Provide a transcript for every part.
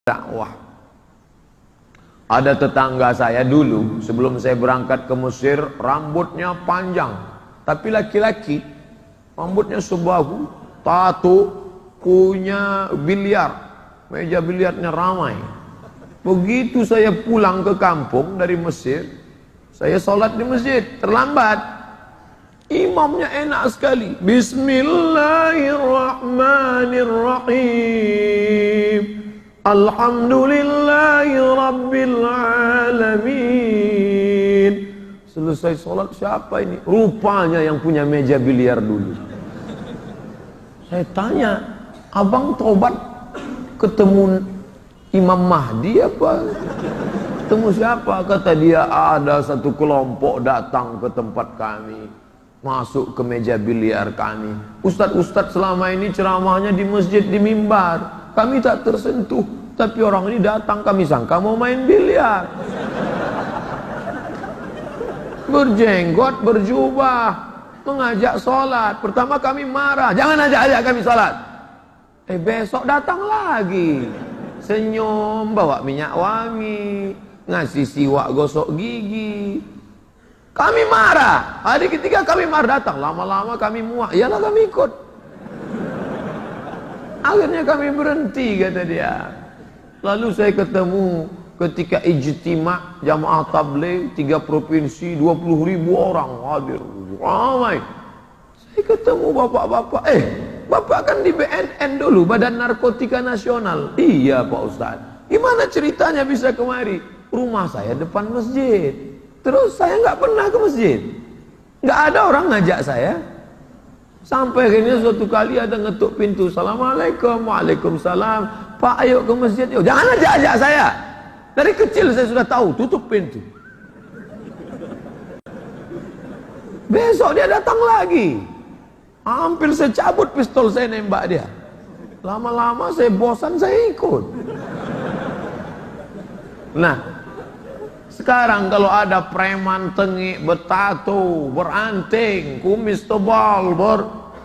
dakwah. Ada tetangga saya dulu sebelum saya berangkat ke Mesir, rambutnya panjang, tapi laki-laki, rambutnya sebahu, tato, punya biliar, meja biliarnya ramai. Begitu saya pulang ke kampung dari Mesir, saya sholat di masjid, terlambat. Imamnya enak sekali. Bismillahirrahmanirrahim. Alhamdulillahi Rabbil Alamin. Selesai sholat, siapa ini? Rupanya yang punya meja biliar dulu. Saya tanya, abang tobat ketemu Imam Mahdi apa? Ketemu siapa? Kata dia, ada satu kelompok datang ke tempat kami, masuk ke meja biliar kami. Ustadz-ustadz selama ini ceramahnya di masjid, di mimbar, kami tak tersentuh. Tapi orang ini datang, kami sangka mau main biliar. Berjenggot, berjubah, mengajak sholat. Pertama kami marah, jangan ajak-ajak kami sholat. Besok datang lagi, senyum, bawa minyak wangi, ngasih siwak gosok gigi. Kami marah. Hari ketiga kami marah, datang. Lama-lama kami muak, iyalah kami ikut. Akhirnya kami berhenti, kata dia. Lalu saya ketemu ketika ijtima jamaah tabligh 3 provinsi, 20.000 orang hadir, ramai. Saya ketemu bapak-bapak, bapak kan di BNN dulu, Badan Narkotika Nasional. Iya Pak Ustadz. Gimana ceritanya bisa kemari? Rumah saya depan masjid. Terus saya nggak pernah ke masjid, nggak ada orang ngajak saya. Sampai akhirnya suatu kali ada ngetuk pintu, Assalamualaikum, Waalaikumsalam, Pak ayo ke masjid. Yuk, jangan ajak-ajak saya. Dari kecil saya sudah tahu, tutup pintu. Besok dia datang lagi, hampir saya cabut pistol, saya nembak dia. Lama-lama saya bosan, saya ikut. Nah, sekarang kalau ada preman tengik, bertato, beranting, kumis tebal,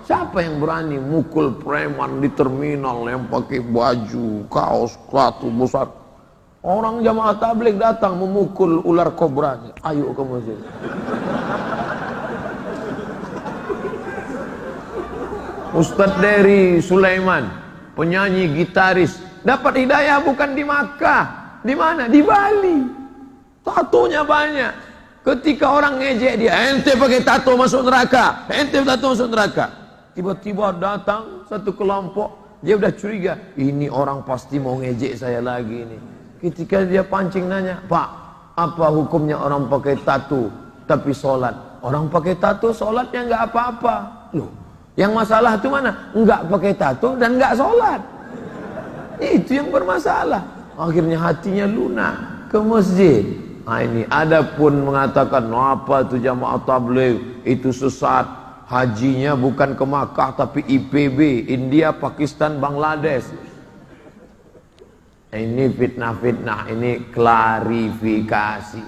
siapa yang berani mukul preman di terminal yang pakai baju, kaos, sepatu besar? Orang jamaah tabligh datang memukul ular kobra. Ayo ke masjid. Ustadz Dery Sulaiman, penyanyi gitaris, dapat hidayah bukan di Makkah. Di mana? Di Bali. Tatonya banyak. Ketika orang ngejek dia, ente pakai tato masuk neraka, ente tato masuk neraka. Tiba-tiba datang satu kelompok, dia udah curiga, ini orang pasti mau ngejek saya lagi nih. Ketika dia pancing nanya, Pak, apa hukumnya orang pakai tato tapi sholat? Orang pakai tato sholatnya nggak apa-apa. Loh, yang masalah itu mana? Nggak pakai tato dan nggak sholat. Itu yang bermasalah. Akhirnya hatinya lunak, ke masjid. Nah ini, ada pun mengatakan, apa itu jamaah tabligh, itu sesat. Hajinya bukan ke Makkah tapi IPB, India, Pakistan, Bangladesh. Ini fitnah-fitnah, ini klarifikasi.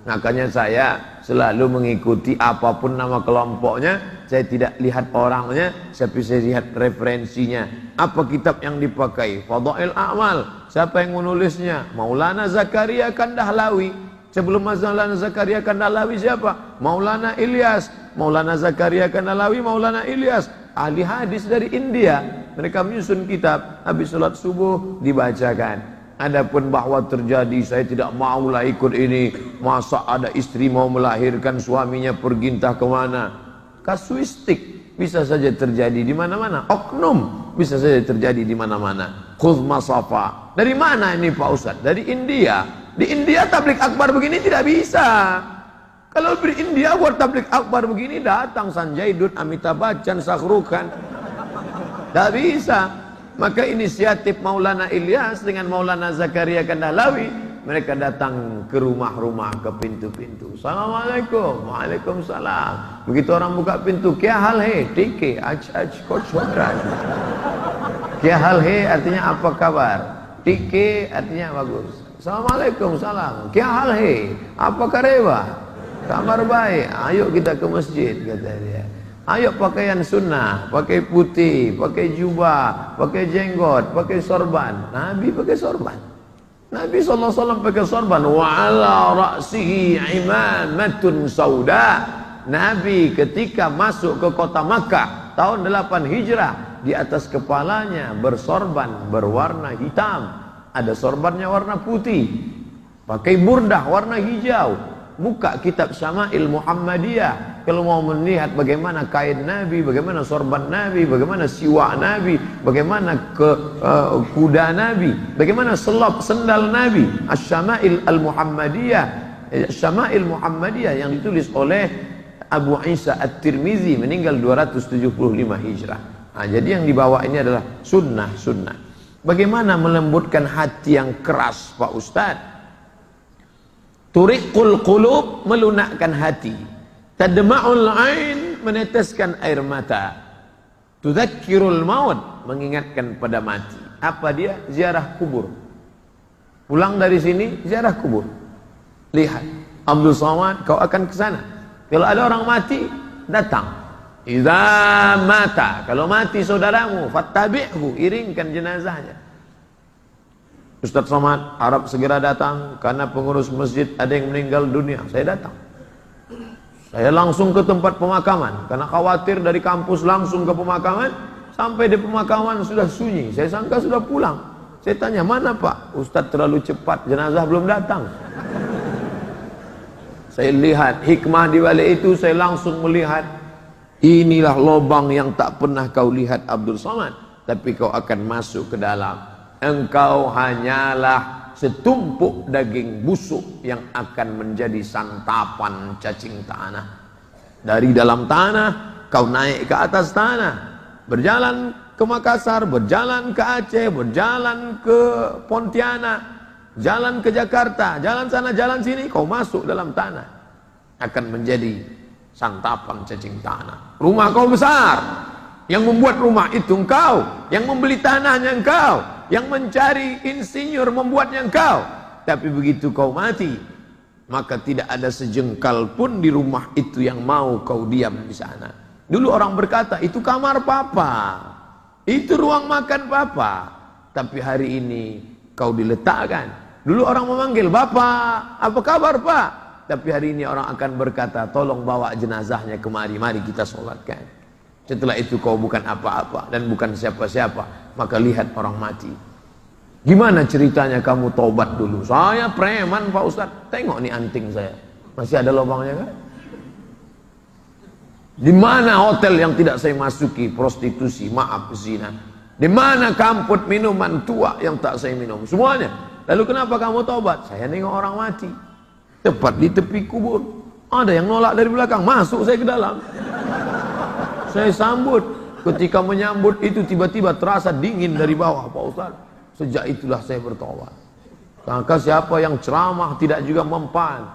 Makanya saya selalu mengikuti apapun nama kelompoknya, saya tidak lihat orangnya, tapi saya lihat referensinya. Apa kitab yang dipakai? Fadail A'mal. Siapa yang menulisnya? Maulana Zakaria Kandahlawi. Sebelum Maulana Zakaria Kandahlawi siapa? Maulana Ilyas. Maulana Zakaria Kandahlawi, Maulana Ilyas, ahli hadis dari India. Mereka menyusun kitab, habis sholat subuh dibacakan. Adapun bahwa terjadi, saya tidak maulah ikut ini. Masa ada istri mau melahirkan, suaminya pergi entah kemana. Kasuistik bisa saja terjadi di mana-mana. Oknum bisa saja terjadi di mana-mana. Khudh masafa. Dari mana ini Pak Ustadz? Dari India. Di India tabligh akbar begini tidak bisa. Kalau di India buat tabligh akbar begini, datang Sanjay Dutt, Amitabh Bachchan, Shah Rukh Khan. Tidak bisa. Maka inisiatif Maulana Ilyas dengan Maulana Zakaria Kandahlawi, mereka datang ke rumah-rumah, ke pintu-pintu. Assalamualaikum, Waalaikumsalam. Begitu orang buka pintu, kya hal hai? Tike, aj coach wakran. Kya hal hai artinya apa kabar? Tike artinya bagus. Assalamualaikum, salam. Kya hal hai? Apa kareba? Kabar baik. Ayo kita ke masjid, kata dia. Ayo pakaian sunnah, pakai putih, pakai jubah, pakai jenggot, pakai sorban. Nabi pakai sorban. Nabi SAW pakai sorban. Wa ala ra'sihi imamatun sauda. Nabi ketika masuk ke kota Makkah tahun 8 Hijrah, di atas kepalanya bersorban berwarna hitam. Ada sorbannya warna putih. Pakai burdah warna hijau. Buka kitab Syama'il Muhammadiyah. Kalau mau melihat bagaimana kain Nabi, bagaimana sorban Nabi, bagaimana siwak Nabi, bagaimana kuda Nabi, bagaimana selop sendal Nabi. Asy-Syama'il Al-Muhammadiyah, Syama'il Muhammadiyah yang ditulis oleh Abu Isa At-Tirmizi, meninggal 275 Hijrah. Nah, jadi yang dibawa ini adalah sunnah-sunnah. Bagaimana melembutkan hati yang keras, Pak Ustadz? Turiqul qulub, melunakkan hati. Tadma'ul ain, meneteskan air mata. Tudzakirul maut, mengingatkan pada mati. Apa dia? Ziarah kubur. Pulang dari sini, ziarah kubur. Lihat, Abdul Somad, kau akan ke sana. Kalau ada orang mati, datang. Idza mata, kalau mati saudaramu, fattabi'hu, iringkan jenazahnya. Ustaz Somad harap segera datang karena pengurus masjid ada yang meninggal dunia. Saya datang. Saya langsung ke tempat pemakaman karena khawatir dari kampus langsung ke pemakaman. Sampai di pemakaman sudah sunyi. Saya sangka sudah pulang. Saya tanya, mana Pak? Ustaz terlalu cepat, jenazah belum datang. Saya lihat hikmah di balik itu, saya langsung melihat inilah lubang yang tak pernah kau lihat Abdul Somad, tapi kau akan masuk ke dalam. Engkau hanyalah setumpuk daging busuk yang akan menjadi santapan cacing tanah. Dari dalam tanah kau naik ke atas tanah, berjalan ke Makassar, berjalan ke Aceh, berjalan ke Pontianak, jalan ke Jakarta, jalan sana, jalan sini, kau masuk dalam tanah, akan menjadi santapan cacing tanah. Rumah kau besar, yang membuat rumah itu engkau, yang membeli tanahnya engkau, yang mencari insinyur membuatnya engkau. Tapi begitu kau mati, maka tidak ada sejengkal pun di rumah itu yang mau kau diam di sana. Dulu orang berkata, itu kamar papa, itu ruang makan papa. Tapi hari ini kau diletakkan. Dulu orang memanggil, bapak, apa kabar pak? Tapi hari ini orang akan berkata, tolong bawa jenazahnya kemari, mari kita sholatkan. Setelah itu kau bukan apa-apa dan bukan siapa-siapa, maka lihat orang mati. Gimana ceritanya kamu taubat dulu? Saya preman Pak Ustadz. Tengok nih anting saya, masih ada lubangnya kan? Di mana hotel yang tidak saya masuki? Prostitusi, maaf, zina. Di mana kamput minuman tua yang tak saya minum? Semuanya. Lalu kenapa kamu taubat? Saya nengok orang mati, tepat di tepi kubur. Ada yang nolak dari belakang, masuk saya ke dalam. Saya sambut. Ketika menyambut itu tiba-tiba terasa dingin dari bawah Pak Ustaz. Sejak itulah saya bertobat. Maka siapa yang ceramah tidak juga mempan,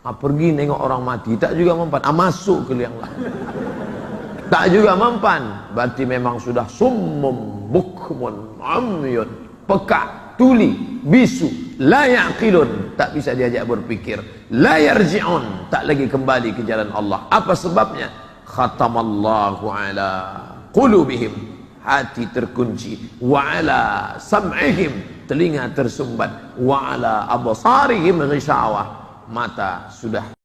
pergi nengok orang mati tak juga mempan, masuk ke liang lahat tak juga mempan, berarti memang sudah summum bukmun amyun, peka, tuli, bisu, la yaqilun, tak bisa diajak berpikir, la yarji'un, tak lagi kembali ke jalan Allah. Apa sebabnya? Khatamallahu ala qulubihim, hati terkunci, wa ala sam'ihim, telinga tersumbat, wa ala absarihim ghishawah, mata sudah